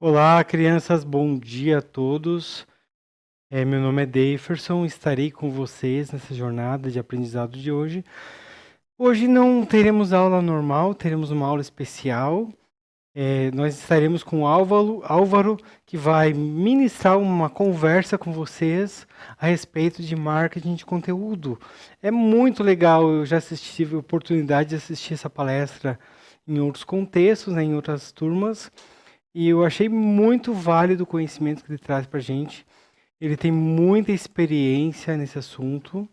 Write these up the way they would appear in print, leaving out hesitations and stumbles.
Olá, crianças, bom dia a todos. Meu nome é Daferson, estarei com vocês nessa jornada de aprendizado de hoje. Hoje não teremos aula normal, teremos uma aula especial. Nós estaremos com o Álvaro, que vai ministrar uma conversa com vocês a respeito de marketing de conteúdo. É muito legal, eu já tive a oportunidade de assistir essa palestra em outros contextos, né, em outras turmas. E eu achei muito válido o conhecimento que ele traz para a gente. Ele tem muita experiência nesse assunto.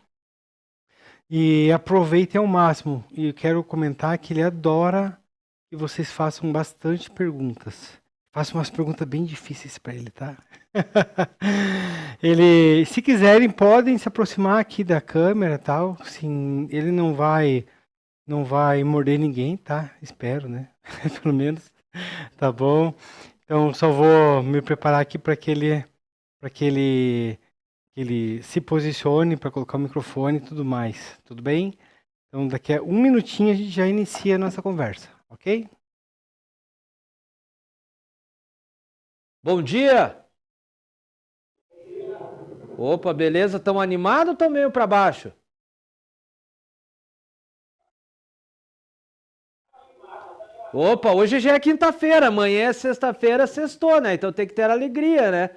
E aproveitem ao máximo. E eu quero comentar que ele adora que vocês façam bastante perguntas. Façam umas perguntas bem difíceis para ele, tá? Se quiserem, podem se aproximar aqui da câmera, tal. Sim, ele não vai morder ninguém, tá? Espero, né? Pelo menos, tá bom? Então, só vou me preparar aqui para que ele se posicione, para colocar o microfone e tudo mais. Tudo bem? Então, daqui a um minutinho a gente já inicia a nossa conversa, ok? Bom dia! Opa, beleza? Estão animados ou estão meio para baixo? Opa, hoje já é quinta-feira, amanhã é sexta-feira, sextou, né? Então tem que ter alegria, né?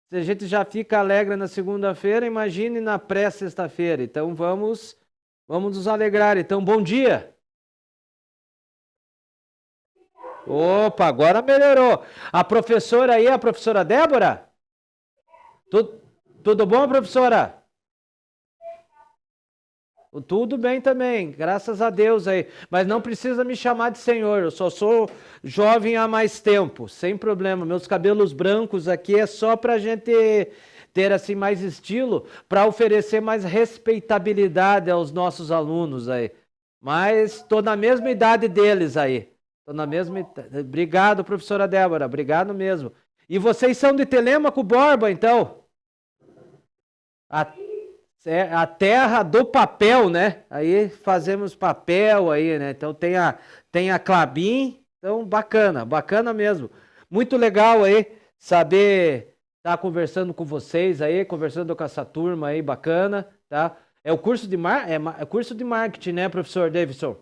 Se a gente já fica alegre na segunda-feira, imagine na pré-sexta-feira. Então vamos nos alegrar. Então, bom dia! Opa, agora melhorou. A professora aí, a professora Débora? Tudo, tudo bom, professora? Tudo bem também, graças a Deus aí. Mas não precisa me chamar de senhor, eu só sou jovem há mais tempo, sem problema. Meus cabelos brancos aqui é só para a gente ter assim mais estilo, para oferecer mais respeitabilidade aos nossos alunos aí. Mas estou na mesma idade deles aí. Estou na mesma. Obrigado, professora Débora, obrigado mesmo. E vocês são de Telêmaco Borba, então? É a terra do papel, né? Aí fazemos papel aí, né? Então tem a Klabin, então bacana mesmo. Muito legal aí saber estar conversando com vocês aí, conversando com essa turma aí, bacana, tá? É o curso de é curso de marketing, né, professor Davidson?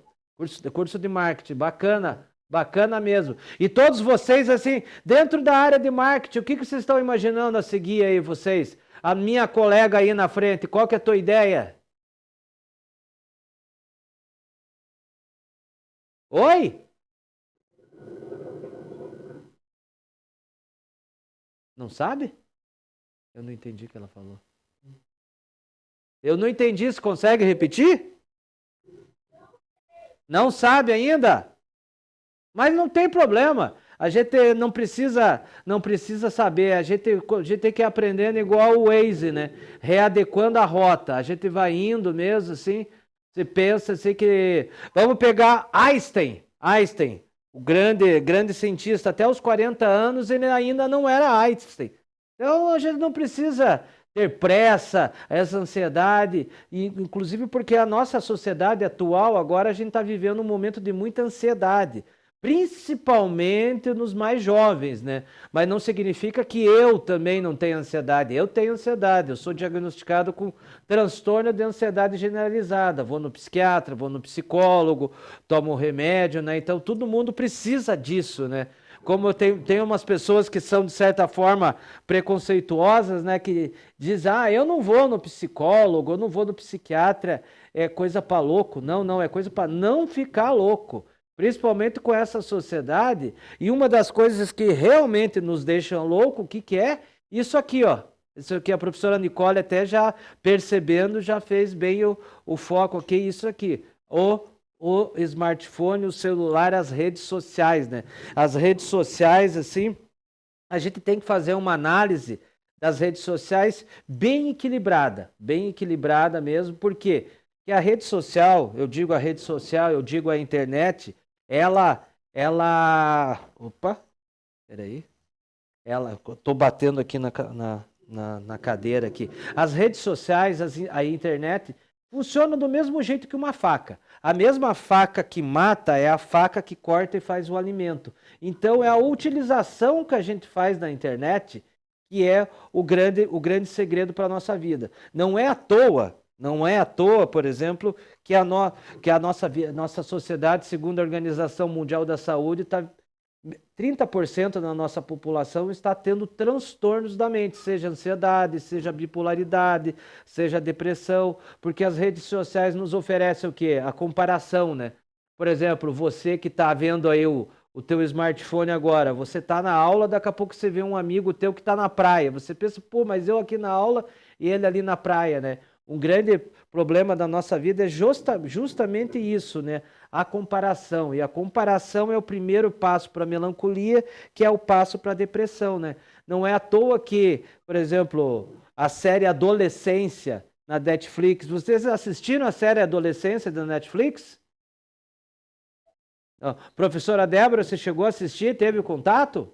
Curso de marketing, bacana mesmo. E todos vocês assim, dentro da área de marketing, o que vocês estão imaginando a seguir aí vocês? A minha colega aí na frente, qual que é a tua ideia? Oi? Não sabe? Eu não entendi o que ela falou. Eu não entendi, você consegue repetir? Não sabe ainda? Mas não tem problema. A gente não precisa saber. A gente tem que ir aprendendo igual o Waze, né? Readequando a rota. A gente vai indo mesmo assim. Você pensa assim que vamos pegar Einstein, o grande cientista, até os 40 anos ele ainda não era Einstein. Então a gente não precisa ter pressa, essa ansiedade, e, inclusive porque a nossa sociedade atual, agora a gente está vivendo um momento de muita ansiedade, principalmente nos mais jovens, né? Mas não significa que eu também não tenho ansiedade. Eu tenho ansiedade, eu sou diagnosticado com transtorno de ansiedade generalizada. Vou no psiquiatra, vou no psicólogo, tomo remédio, né? Então todo mundo precisa disso, né? Como eu tenho umas pessoas que são, de certa forma, preconceituosas, né? Que dizem, eu não vou no psicólogo, eu não vou no psiquiatra, é coisa para louco. Não, é coisa para não ficar louco. Principalmente com essa sociedade. E uma das coisas que realmente nos deixam louco, o que é? Isso aqui, ó. Isso aqui a professora Nicole até já percebendo, já fez bem o foco aqui, isso aqui. O smartphone, o celular, as redes sociais, né? As redes sociais, assim, a gente tem que fazer uma análise das redes sociais bem equilibrada mesmo, porque a rede social, eu digo a rede social, eu digo a internet, opa, peraí, tô batendo aqui na cadeira aqui. As redes sociais, a internet, funciona do mesmo jeito que uma faca. A mesma faca que mata é a faca que corta e faz o alimento. Então, é a utilização que a gente faz da internet que é o grande segredo para a nossa vida. Não é à toa, por exemplo, que a nossa sociedade, segundo a Organização Mundial da Saúde, 30% da nossa população está tendo transtornos da mente, seja ansiedade, seja bipolaridade, seja depressão, porque as redes sociais nos oferecem o quê? A comparação, né? Por exemplo, você que está vendo aí o teu smartphone agora, você está na aula, daqui a pouco você vê um amigo teu que está na praia, você pensa, pô, mas eu aqui na aula e ele ali na praia, né? Um grande problema da nossa vida é justamente isso, né? A comparação. E a comparação é o primeiro passo para a melancolia, que é o passo para a depressão, né? Não é à toa que, por exemplo, a série Adolescência na Netflix. Vocês assistiram a série Adolescência da Netflix? Não. Professora Débora, você chegou a assistir? Teve contato?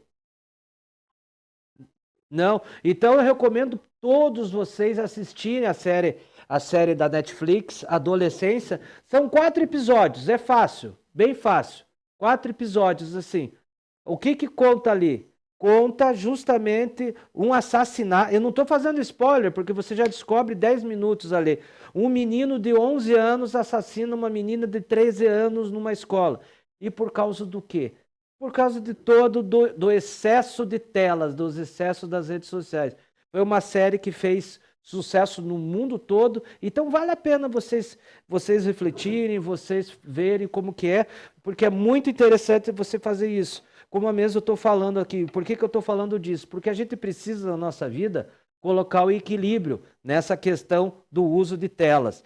Não. Então eu recomendo todos vocês assistirem a série da Netflix, Adolescência. São 4 episódios, é fácil, bem fácil. 4 episódios assim. O que conta ali? Conta justamente um assassinato. Eu não estou fazendo spoiler, porque você já descobre 10 minutos ali. Um menino de 11 anos assassina uma menina de 13 anos numa escola. E por causa do quê? Por causa de todo do excesso de telas, dos excessos das redes sociais. Foi uma série que fez sucesso no mundo todo, então vale a pena vocês refletirem, vocês verem como que é, porque é muito interessante você fazer isso. Como mesmo eu estou falando aqui, por que eu estou falando disso? Porque a gente precisa na nossa vida colocar o equilíbrio nessa questão do uso de telas.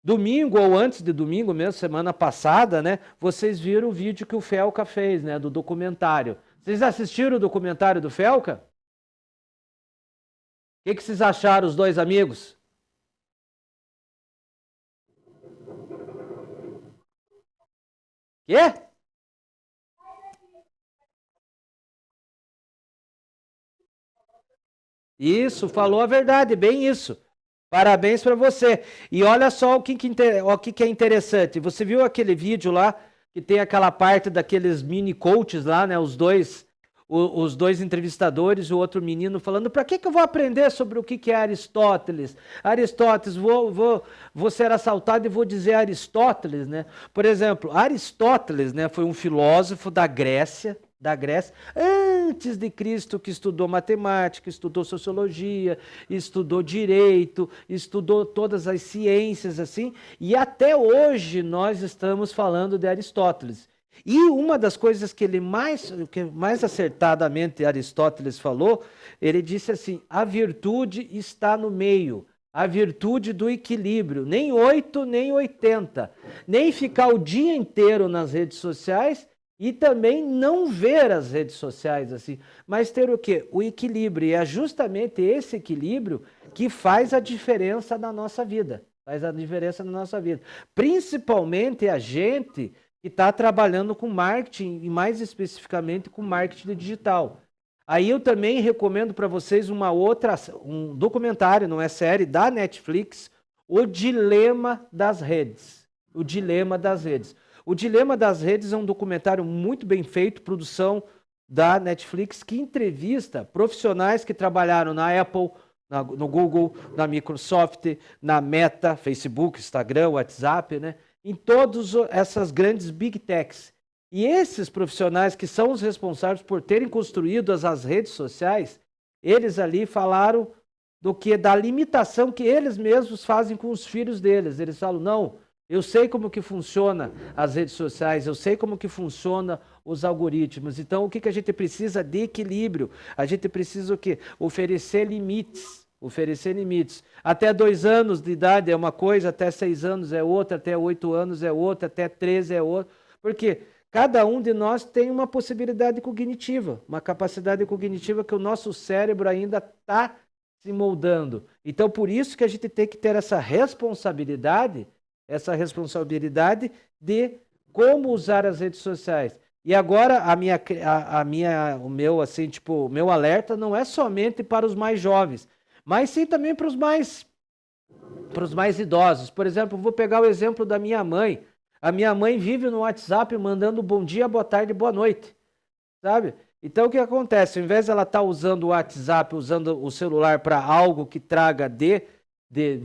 Domingo ou antes de domingo mesmo, semana passada, né? Vocês viram o vídeo que o Felca fez, né? Do documentário. Vocês assistiram o documentário do Felca? O que vocês acharam, os dois amigos? Quê? Isso, falou a verdade, bem isso. Parabéns para você. E olha só o que é interessante. Você viu aquele vídeo lá que tem aquela parte daqueles mini coaches lá, né? Os dois entrevistadores, o outro menino falando: para que eu vou aprender sobre o que é Aristóteles? Aristóteles, vou ser assaltado e vou dizer Aristóteles, né? Por exemplo, Aristóteles, né, foi um filósofo da Grécia, antes de Cristo, que estudou matemática, estudou sociologia, estudou direito, estudou todas as ciências assim, e até hoje nós estamos falando de Aristóteles. E uma das coisas que mais acertadamente Aristóteles falou, ele disse assim: a virtude está no meio. A virtude do equilíbrio, nem 8, nem 80, nem ficar o dia inteiro nas redes sociais e também não ver as redes sociais assim, mas ter o quê? O equilíbrio. E é justamente esse equilíbrio que faz a diferença na nossa vida. Faz a diferença na nossa vida. Principalmente a gente que está trabalhando com marketing e mais especificamente com marketing digital. Aí eu também recomendo para vocês um documentário, não é série, da Netflix, O Dilema das Redes. O Dilema das Redes. O Dilema das Redes é um documentário muito bem feito, produção da Netflix, que entrevista profissionais que trabalharam na Apple, no Google, na Microsoft, na Meta, Facebook, Instagram, WhatsApp, né? Em todas essas grandes Big Techs. E esses profissionais que são os responsáveis por terem construído as redes sociais, eles ali falaram da limitação que eles mesmos fazem com os filhos deles. Eles falam: não, eu sei como que funciona as redes sociais, eu sei como que funciona os algoritmos. Então, o que a gente precisa? De equilíbrio. A gente precisa o quê? Oferecer limites. Até 2 anos de idade é uma coisa, até 6 anos é outra, até 8 anos é outra, até 13 é outra. Porque cada um de nós tem uma possibilidade cognitiva, uma capacidade cognitiva que o nosso cérebro ainda está se moldando. Então, por isso que a gente tem que ter essa responsabilidade de como usar as redes sociais. E agora o meu alerta não é somente para os mais jovens, mas sim também para os mais para os mais idosos. Por exemplo, vou pegar o exemplo da minha mãe. A minha mãe vive no WhatsApp mandando bom dia, boa tarde, boa noite, sabe? Então o que acontece? Ao invés de ela estar usando o WhatsApp, usando o celular para algo que traga de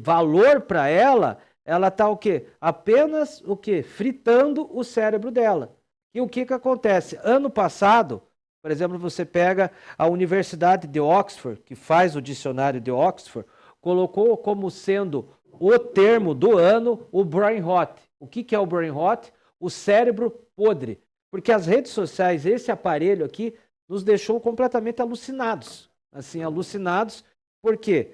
valor para ela, ela está o quê? Apenas o quê? Fritando o cérebro dela. E o que acontece? Ano passado, por exemplo, você pega a Universidade de Oxford, que faz o dicionário de Oxford, colocou como sendo o termo do ano o brain rot. O que é o brain rot? O cérebro podre. Porque as redes sociais, esse aparelho aqui, nos deixou completamente alucinados. Assim, alucinados, por quê?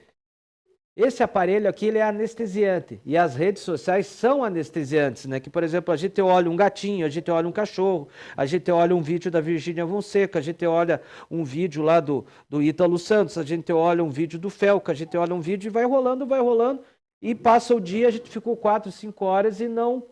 Esse aparelho aqui, ele é anestesiante. E as redes sociais são anestesiantes, né? Que, por exemplo, a gente olha um gatinho, a gente olha um cachorro, a gente olha um vídeo da Virgínia Fonseca, a gente olha um vídeo lá do Ítalo Santos, a gente olha um vídeo do Felca, a gente olha um vídeo e vai rolando, e passa o dia, a gente ficou 4, 5 horas e não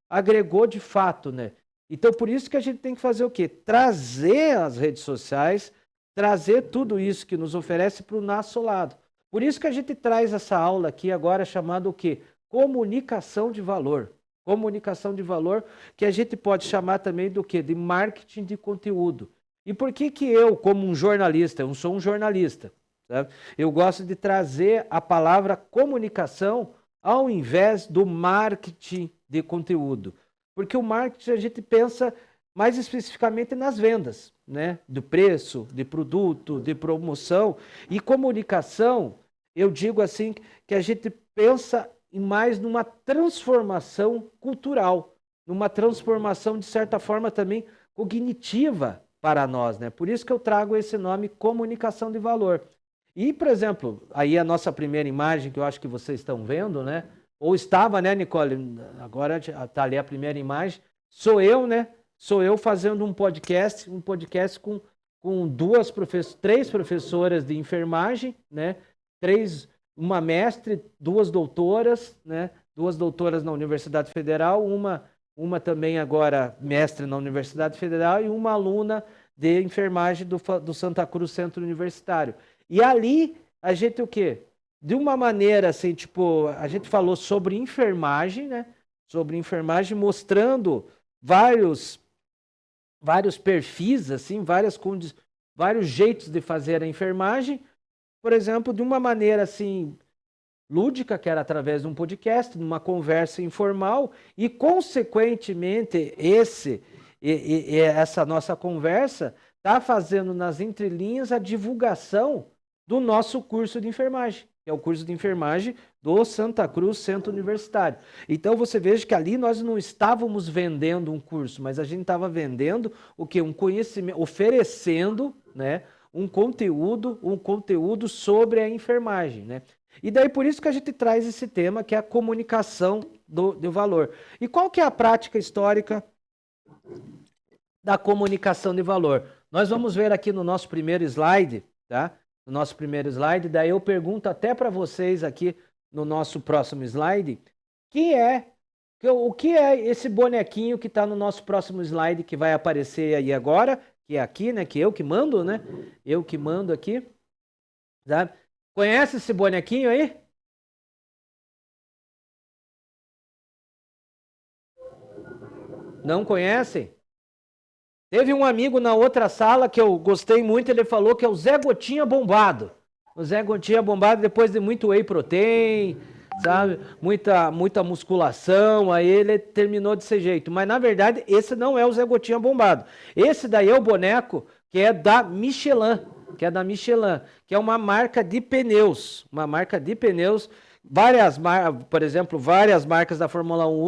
agregou de fato, né? Então, por isso que a gente tem que fazer o quê? Trazer as redes sociais, trazer tudo isso que nos oferece para o nosso lado. Por isso que a gente traz essa aula aqui agora chamada o quê? Comunicação de valor. Comunicação de valor, que a gente pode chamar também do quê? De marketing de conteúdo. E por que eu, como um jornalista, eu sou um jornalista, sabe? Eu gosto de trazer a palavra comunicação ao invés do marketing de conteúdo. Porque o marketing a gente pensa mais especificamente nas vendas, né? Do preço, de produto, de promoção. E comunicação, eu digo assim, que a gente pensa mais numa transformação cultural, numa transformação, de certa forma, também cognitiva para nós, né? Por isso que eu trago esse nome, comunicação de valor. E, por exemplo, aí a nossa primeira imagem, que eu acho que vocês estão vendo, né? Ou estava, né, Nicole? Agora está ali a primeira imagem. Sou eu, né? Sou eu fazendo um podcast com três professoras de enfermagem, né? Uma mestre, 2 doutoras, né? 2 doutoras na Universidade Federal, uma também agora mestre na Universidade Federal e uma aluna de enfermagem do Santa Cruz Centro Universitário. E ali a gente o quê? De uma maneira assim, tipo, a gente falou sobre enfermagem, né? Sobre enfermagem, mostrando vários perfis, assim, vários jeitos de fazer a enfermagem, por exemplo, de uma maneira assim lúdica, que era através de um podcast, de uma conversa informal, e consequentemente essa nossa conversa está fazendo nas entrelinhas a divulgação do nosso curso de enfermagem, que é o curso de enfermagem do Santa Cruz Centro Universitário. Então você veja que ali nós não estávamos vendendo um curso, mas a gente estava vendendo o quê? Um conhecimento, oferecendo, né, um conteúdo sobre a enfermagem, né? E daí por isso que a gente traz esse tema, que é a comunicação do valor. E qual que é a prática histórica da comunicação de valor? Nós vamos ver aqui no nosso primeiro slide, tá? No nosso primeiro slide, daí eu pergunto até para vocês aqui no nosso próximo slide, o que é esse bonequinho que está no nosso próximo slide, que vai aparecer aí agora, que é aqui, né? Que eu que mando, né? Eu que mando aqui. Tá? Conhece esse bonequinho aí? Não conhecem? Teve um amigo na outra sala que eu gostei muito, ele falou que é o Zé Gotinha Bombado. O Zé Gotinha Bombado, depois de muito whey protein, sabe? Muita musculação, aí ele terminou desse jeito. Mas, na verdade, esse não é o Zé Gotinha Bombado. Esse daí é o boneco que é da Michelin, que é uma marca de pneus. Uma marca de pneus. Por exemplo, várias marcas da Fórmula 1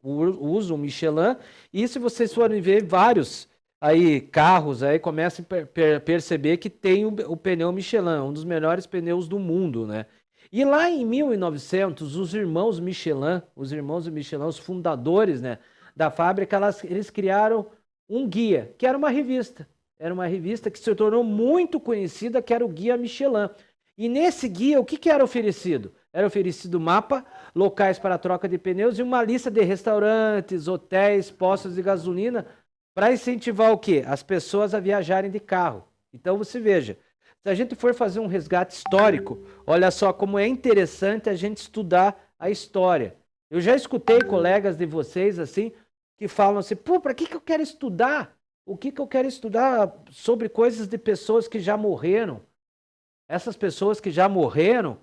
usam Michelin. E se vocês forem ver, vários aí carros aí começam a perceber que tem o pneu Michelin, um dos melhores pneus do mundo, né? E lá em 1900, os irmãos Michelin, os fundadores, né, da fábrica, eles criaram um guia, que era uma revista. Era uma revista que se tornou muito conhecida, que era o Guia Michelin. E nesse guia, o que era oferecido? Era oferecido mapa, locais para troca de pneus e uma lista de restaurantes, hotéis, postos de gasolina, para incentivar o quê? As pessoas a viajarem de carro. Então você veja, Se a gente for fazer um resgate histórico, olha só como é interessante a gente estudar a história. Eu já escutei colegas de vocês assim, que falam assim, pô, para que eu quero estudar? O que eu quero estudar sobre coisas de pessoas que já morreram? Essas pessoas que já morreram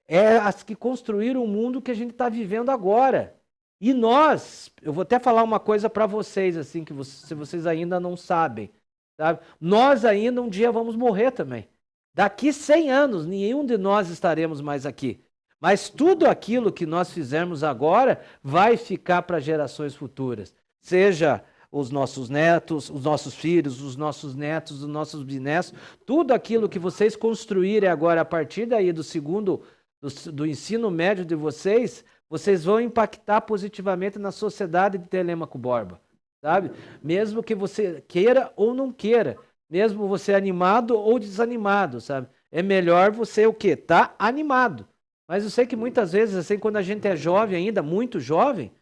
é as que construíram o mundo que a gente está vivendo agora. E nós, eu vou até falar uma coisa para vocês, assim, que se vocês ainda não sabem, sabe? Nós ainda um dia vamos morrer também. Daqui 100 anos, nenhum de nós estaremos mais aqui. Mas tudo aquilo que nós fizermos agora vai ficar para gerações futuras. Seja os nossos netos, os nossos filhos, os nossos netos, os nossos bisnetos, tudo aquilo que vocês construírem agora a partir daí do ensino médio de vocês, vocês vão impactar positivamente na sociedade de Telêmaco Borba, sabe? Mesmo que você queira ou não queira, mesmo você animado ou desanimado, sabe? É melhor você o quê? Tá animado. Mas eu sei que muitas vezes, assim, quando a gente é jovem ainda, muito jovem,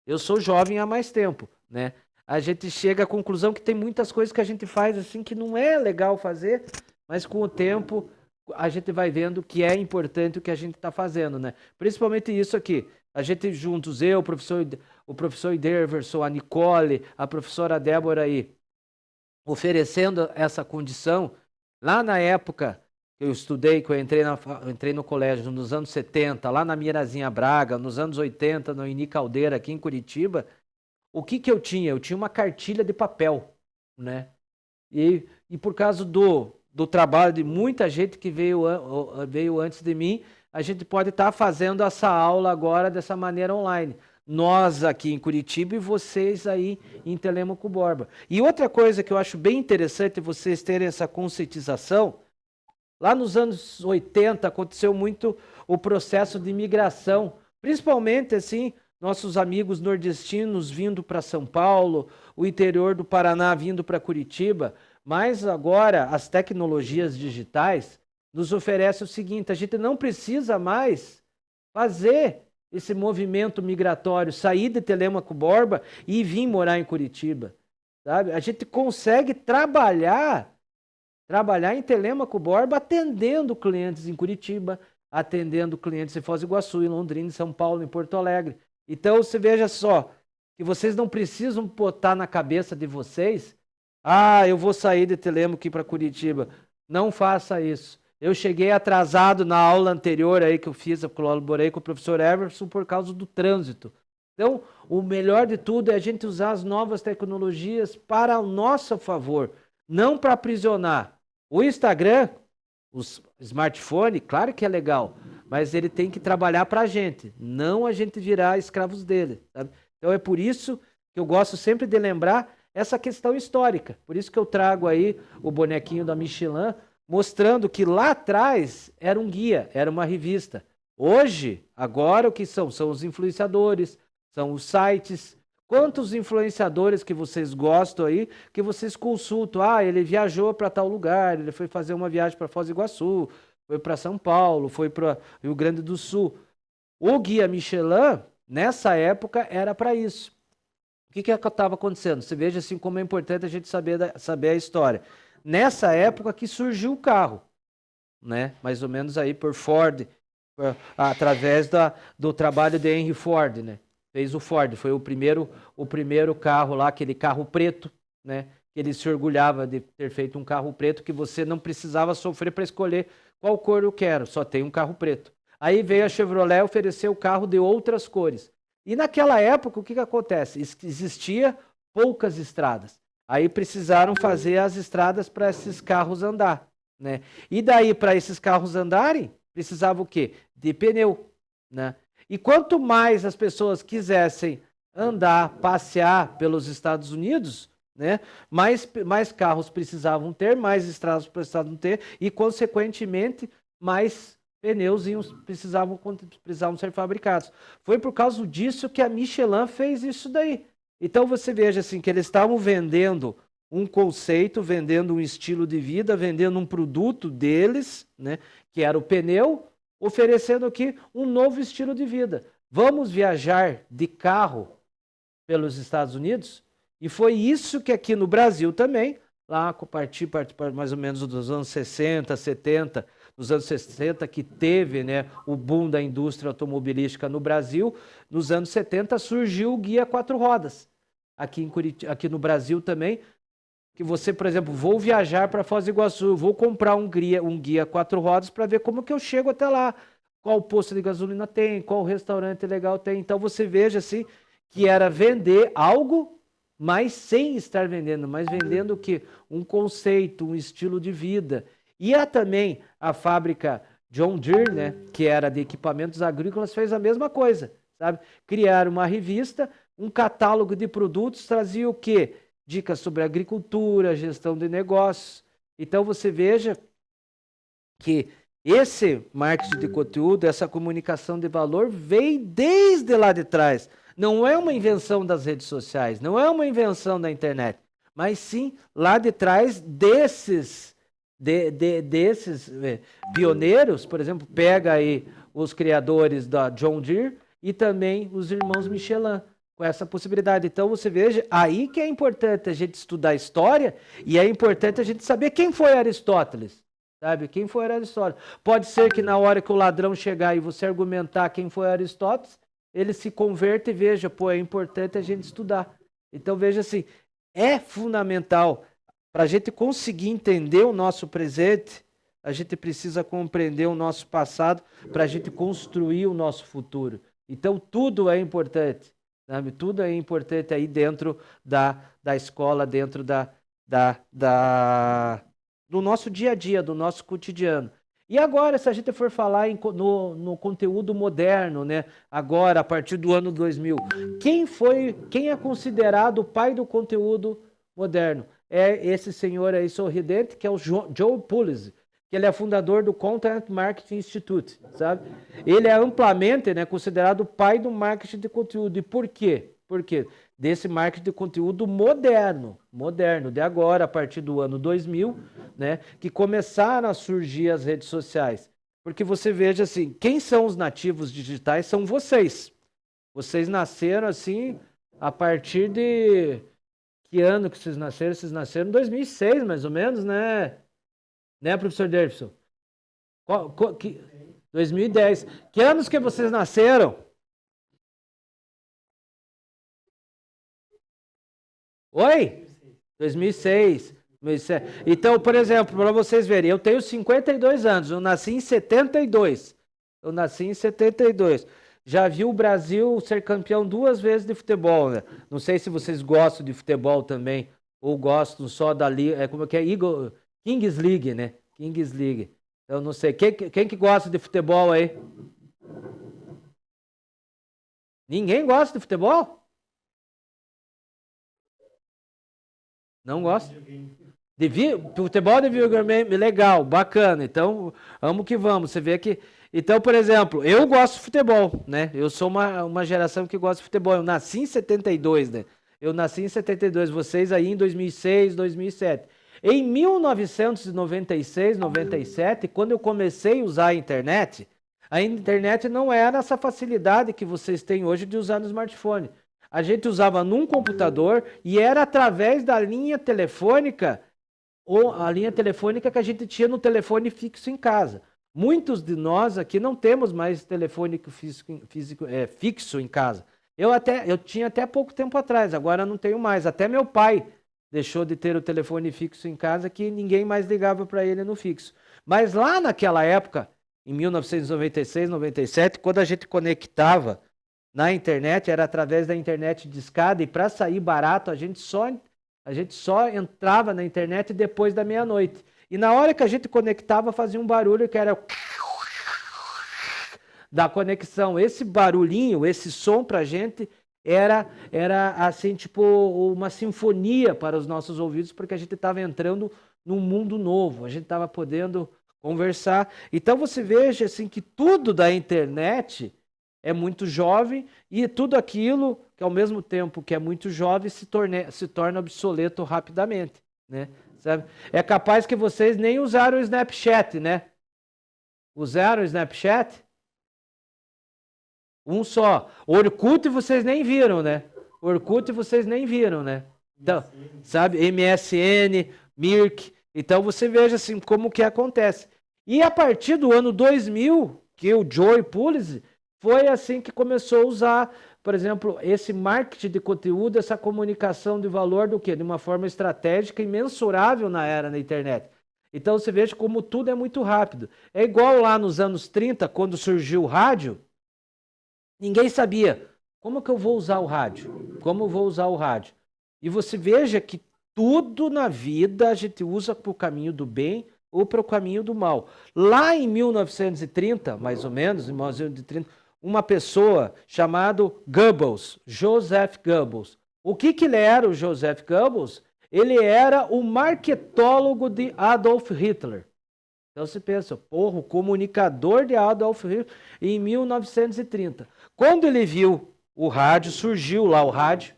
eu sou jovem há mais tempo, né? A gente chega à conclusão que tem muitas coisas que a gente faz assim que não é legal fazer, mas com o tempo a gente vai vendo que é importante o que a gente está fazendo, né? Principalmente isso aqui. A gente juntos, eu, o professor Iderverson, a Nicole, a professora Débora aí, oferecendo essa condição. Lá na época que eu estudei, que eu entrei no colégio nos anos 70, lá na Mirazinha Braga, nos anos 80, no Ini Caldeira, aqui em Curitiba, o que eu tinha? Eu tinha uma cartilha de papel, né? E por causa do trabalho de muita gente que veio antes de mim, a gente pode estar fazendo essa aula agora dessa maneira online. Nós aqui em Curitiba e vocês aí em Telêmaco Borba. E outra coisa que eu acho bem interessante vocês terem essa conscientização, lá nos anos 80 aconteceu muito o processo de imigração, principalmente assim, nossos amigos nordestinos vindo para São Paulo, o interior do Paraná vindo para Curitiba, mas agora as tecnologias digitais nos oferecem o seguinte, a gente não precisa mais fazer esse movimento migratório, sair de Telêmaco Borba e vir morar em Curitiba, sabe? A gente consegue trabalhar em Telêmaco Borba atendendo clientes em Curitiba, atendendo clientes em Foz do Iguaçu, em Londrina, em São Paulo, em Porto Alegre. Então, você veja só, que vocês não precisam botar na cabeça de vocês, eu vou sair de Telêmaco aqui para Curitiba. Não faça isso. Eu cheguei atrasado na aula anterior aí que eu fiz, eu colaborei com o professor Everson por causa do trânsito. Então, o melhor de tudo é a gente usar as novas tecnologias para o nosso favor, não para aprisionar. O Instagram, o smartphone, claro que é legal, mas ele tem que trabalhar para a gente, não a gente virar escravos dele, sabe? Então é por isso que eu gosto sempre de lembrar essa questão histórica. Por isso que eu trago aí o bonequinho da Michelin, mostrando que lá atrás era um guia, era uma revista. Hoje, agora o que são? São os influenciadores, são os sites. Quantos influenciadores que vocês gostam aí, que vocês consultam? Ele viajou para tal lugar, ele foi fazer uma viagem para Foz do Iguaçu, foi para São Paulo, foi para Rio Grande do Sul. O guia Michelin, nessa época, era para isso. O que estava acontecendo? Você veja assim como é importante a gente saber a história. Nessa época que surgiu o carro, né? Mais ou menos aí por Ford, através do trabalho de Henry Ford, né? Fez o Ford, foi o primeiro carro lá, aquele carro preto, né? Que ele se orgulhava de ter feito um carro preto que você não precisava sofrer para escolher qual cor eu quero, só tem um carro preto. Aí veio a Chevrolet oferecer o carro de outras cores. E naquela época, o que acontece? Existia poucas estradas. Aí precisaram fazer as estradas para esses carros andar, né? E daí, para esses carros andarem, precisava o quê? De pneu, né? E quanto mais as pessoas quisessem andar, passear pelos Estados Unidos, né? Mais carros precisavam ter, mais estradas precisavam ter e, consequentemente, mais pneus precisavam ser fabricados. Foi por causa disso que a Michelin fez isso daí. Então você veja assim que eles estavam vendendo um conceito, vendendo um estilo de vida, vendendo um produto deles, né, que era o pneu, oferecendo aqui um novo estilo de vida. Vamos viajar de carro pelos Estados Unidos? E foi isso que aqui no Brasil também lá a partir mais ou menos dos anos 60, 70, nos anos 60 que teve, né, o boom da indústria automobilística no Brasil. Nos anos 70 surgiu o guia 4 rodas. Aqui no Brasil também, que você, por exemplo, vou viajar para Foz do Iguaçu, vou comprar um guia 4 rodas para ver como que eu chego até lá, qual posto de gasolina tem, qual restaurante legal tem. Então você veja assim que era vender algo, mas sem estar vendendo, mas vendendo o quê? Um conceito, um estilo de vida. E também a fábrica John Deere, né, que era de equipamentos agrícolas, fez a mesma coisa, sabe? Criaram uma revista, um catálogo de produtos, trazia o quê? Dicas sobre agricultura, gestão de negócios. Então você veja que esse marketing de conteúdo, essa comunicação de valor veio desde lá de trás. Não é uma invenção das redes sociais, não é uma invenção da internet, mas sim lá de trás desses pioneiros. Por exemplo, pega aí os criadores da John Deere e também os irmãos Michelin, com essa possibilidade. Então você veja, aí que é importante a gente estudar a história e é importante a gente saber quem foi Aristóteles, sabe? Quem foi Aristóteles? Pode ser que na hora que o ladrão chegar e você argumentar quem foi Aristóteles, ele se converta e veja, pô, é importante a gente estudar. Então veja assim, é fundamental para a gente conseguir entender o nosso presente, a gente precisa compreender o nosso passado para a gente construir o nosso futuro. Então tudo é importante. Sabe? Tudo é importante aí dentro da escola, dentro do nosso dia a dia, do nosso cotidiano. E agora, se a gente for falar no conteúdo moderno, né? Agora, a partir do ano 2000, quem é considerado o pai do conteúdo moderno? É esse senhor aí sorridente, que é o Joe Pulizzi, que ele é fundador do Content Marketing Institute, sabe? Ele é amplamente, né, considerado o pai do marketing de conteúdo. E por quê? Por quê? Desse marketing de conteúdo moderno, de agora, a partir do ano 2000, né, que começaram a surgir as redes sociais. Porque você veja assim, quem são os nativos digitais? São vocês. Vocês nasceram assim, a partir de... Que ano que vocês nasceram? Vocês nasceram em 2006, mais ou menos, né? Né, professor Davidson? 2010. Que anos que vocês nasceram? Oi? 2006. Então, por exemplo, para vocês verem, eu tenho 52 anos, eu nasci em 72. Já vi o Brasil ser campeão 2 vezes de futebol, né? Não sei se vocês gostam de futebol também, ou gostam só da liga, como é que é? Kings League, né? Kings League. Eu não sei. Quem que gosta de futebol aí? Ninguém gosta de futebol? Não gosta? Futebol de videogame, legal, bacana. Então, vamos que vamos. Você vê que... Então, por exemplo, eu gosto de futebol, né? Eu sou uma geração que gosta de futebol. Eu nasci em 72, né? Eu nasci em 72. Vocês aí em 2006, 2007. Em 1996, 97, quando eu comecei a usar a internet não era essa facilidade que vocês têm hoje de usar no smartphone. A gente usava num computador e era através da linha telefônica, ou a linha telefônica que a gente tinha no telefone fixo em casa. Muitos de nós aqui não temos mais telefone fixo em casa. Eu tinha até pouco tempo atrás, agora não tenho mais. Até meu pai deixou de ter o telefone fixo em casa, que ninguém mais ligava para ele no fixo. Mas lá naquela época, em 1996, 97, quando a gente conectava na internet, era através da internet discada, e para sair barato, a gente só entrava na internet depois da meia-noite. E na hora que a gente conectava, fazia um barulho que era da conexão. Esse barulhinho, esse som para a gente era assim, tipo uma sinfonia para os nossos ouvidos, porque a gente estava entrando num mundo novo, a gente estava podendo conversar. Então você veja assim que tudo da internet é muito jovem, e tudo aquilo que ao mesmo tempo que é muito jovem se torna obsoleto rapidamente, né? Sabe? É capaz que vocês nem usaram o Snapchat, né? Usaram o Snapchat? Um só. Orkut vocês nem viram, né? Então, sabe? MSN, Mirk. Então você veja assim como que acontece. E a partir do ano 2000, que o Joey Pulizzi foi assim que começou a usar, por exemplo, esse marketing de conteúdo, essa comunicação de valor do quê? De uma forma estratégica e mensurável na era da internet. Então você veja como tudo é muito rápido. É igual lá nos anos 30, quando surgiu o rádio, ninguém sabia como que eu vou usar o rádio, como eu vou usar o rádio. E você veja que tudo na vida a gente usa para o caminho do bem ou para o caminho do mal. Lá em 1930, mais ou menos, em 1930, uma pessoa chamada Goebbels, Joseph Goebbels. O que ele era, o Joseph Goebbels? Ele era o marketólogo de Adolf Hitler. Então você pensa, porra, o comunicador de Adolf Hitler em 1930. Quando ele viu o rádio, surgiu lá o rádio,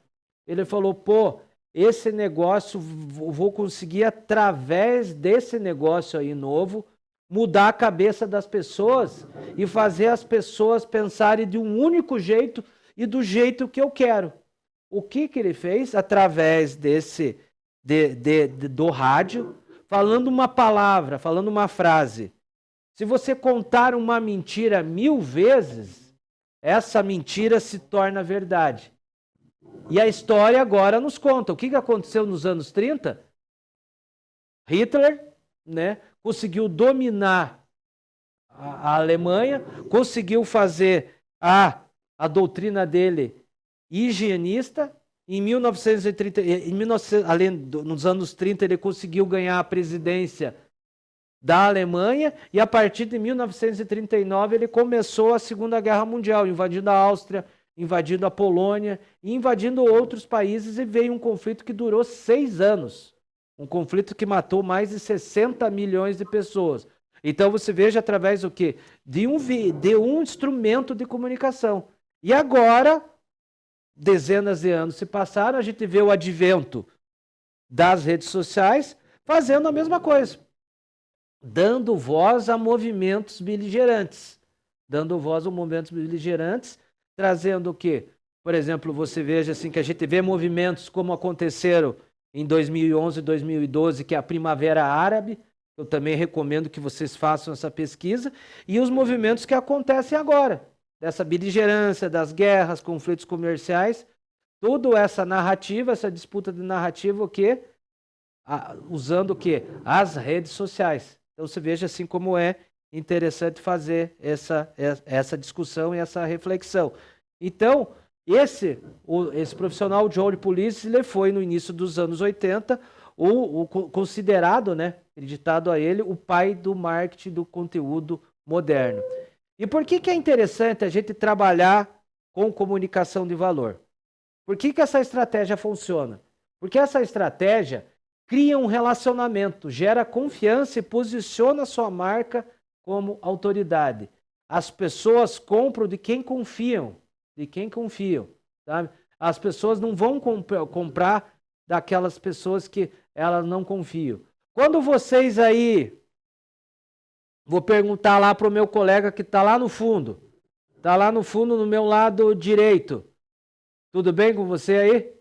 ele falou, pô, esse negócio, vou conseguir através desse negócio aí novo, mudar a cabeça das pessoas e fazer as pessoas pensarem de um único jeito e do jeito que eu quero. O que ele fez? Através desse do rádio, falando uma palavra, falando uma frase. Se você contar uma mentira 1000 vezes, essa mentira se torna verdade. E a história agora nos conta. O que aconteceu nos anos 30? Hitler, né, conseguiu dominar a Alemanha, conseguiu fazer a doutrina dele higienista. Em 1930, nos anos 30, ele conseguiu ganhar a presidência da Alemanha e a partir de 1939 ele começou a Segunda Guerra Mundial, invadindo a Áustria, invadindo a Polônia e invadindo outros países, e veio um conflito que durou 6 anos. Um conflito que matou mais de 60 milhões de pessoas. Então você veja através do quê? De um instrumento de comunicação. E agora, dezenas de anos se passaram, a gente vê o advento das redes sociais fazendo a mesma coisa. Dando voz a movimentos beligerantes. Dando voz a movimentos beligerantes, trazendo o quê? Por exemplo, você veja assim que a gente vê movimentos como aconteceram em 2011 e 2012, que é a Primavera Árabe. Eu também recomendo que vocês façam essa pesquisa. E os movimentos que acontecem agora, dessa beligerância, das guerras, conflitos comerciais, toda essa narrativa, essa disputa de narrativa, o quê? Usando o quê? As redes sociais. Então você veja assim como é interessante fazer essa discussão e essa reflexão. Então, esse profissional, Joey Pulizzi, ele foi no início dos anos 80 o considerado, né, acreditado a ele, o pai do marketing do conteúdo moderno. E por que é interessante a gente trabalhar com comunicação de valor? Por que essa estratégia funciona? Porque essa estratégia cria um relacionamento, gera confiança e posiciona a sua marca como autoridade. As pessoas compram de quem confiam, sabe? As pessoas não vão comprar daquelas pessoas que elas não confiam. Quando vocês aí, vou perguntar lá para o meu colega que está lá no fundo, no meu lado direito. Tudo bem com você aí?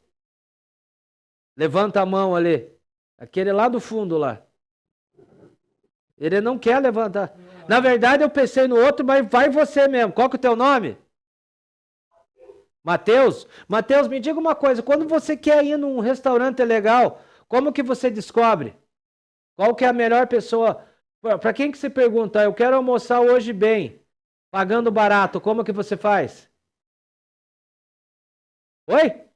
Levanta a mão ali. Aquele lá do fundo lá. Ele não quer levantar. Na verdade, eu pensei no outro, mas vai você mesmo. Qual que é o teu nome? Mateus? Mateus, me diga uma coisa. Quando você quer ir num restaurante legal, como que você descobre? Qual que é a melhor pessoa? Para quem que você pergunta? Eu quero almoçar hoje bem, pagando barato. Como que você faz? Oi?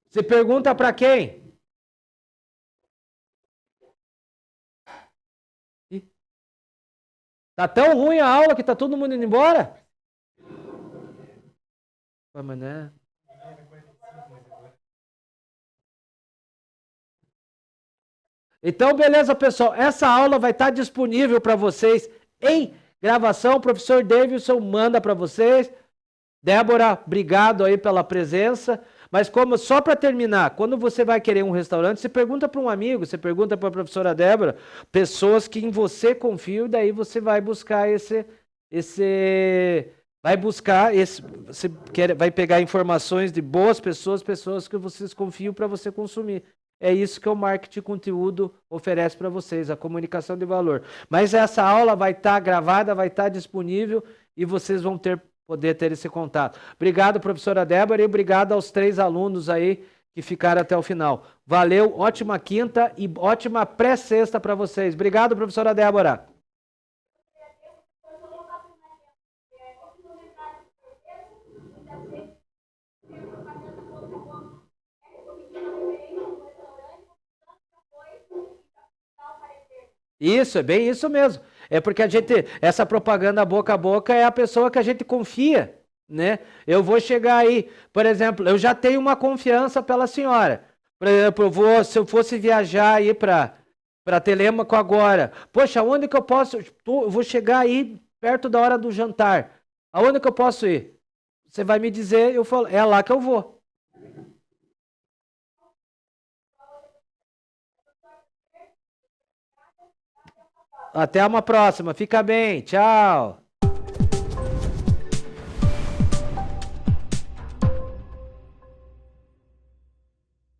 Você pergunta para quem? Tá tão ruim a aula que tá todo mundo indo embora? Mas né? Então, beleza, pessoal. Essa aula vai estar disponível para vocês em gravação. O professor Davidson manda para vocês. Débora, obrigado aí pela presença. Mas como só para terminar, quando você vai querer um restaurante, você pergunta para um amigo, você pergunta para a professora Débora, pessoas que em você confiam, e daí você vai buscar esse vai buscar você vai pegar informações de boas pessoas, pessoas que vocês confiam para você consumir. É isso que o marketing de conteúdo oferece para vocês, a comunicação de valor. Mas essa aula vai estar gravada, vai estar disponível e vocês vão poder ter esse contato. Obrigado, professora Débora, e obrigado aos 3 alunos aí que ficaram até o final. Valeu, ótima quinta e ótima pré-sexta para vocês. Obrigado, professora Débora. Isso, é bem isso mesmo. É porque essa propaganda boca a boca é a pessoa que a gente confia, né? Eu vou chegar aí, por exemplo, eu já tenho uma confiança pela senhora. Por exemplo, se eu fosse viajar aí para Telêmaco agora, poxa, onde que eu posso? Eu vou chegar aí perto da hora do jantar. Aonde que eu posso ir? Você vai me dizer, eu falo, é lá que eu vou. Até uma próxima. Fica bem. Tchau.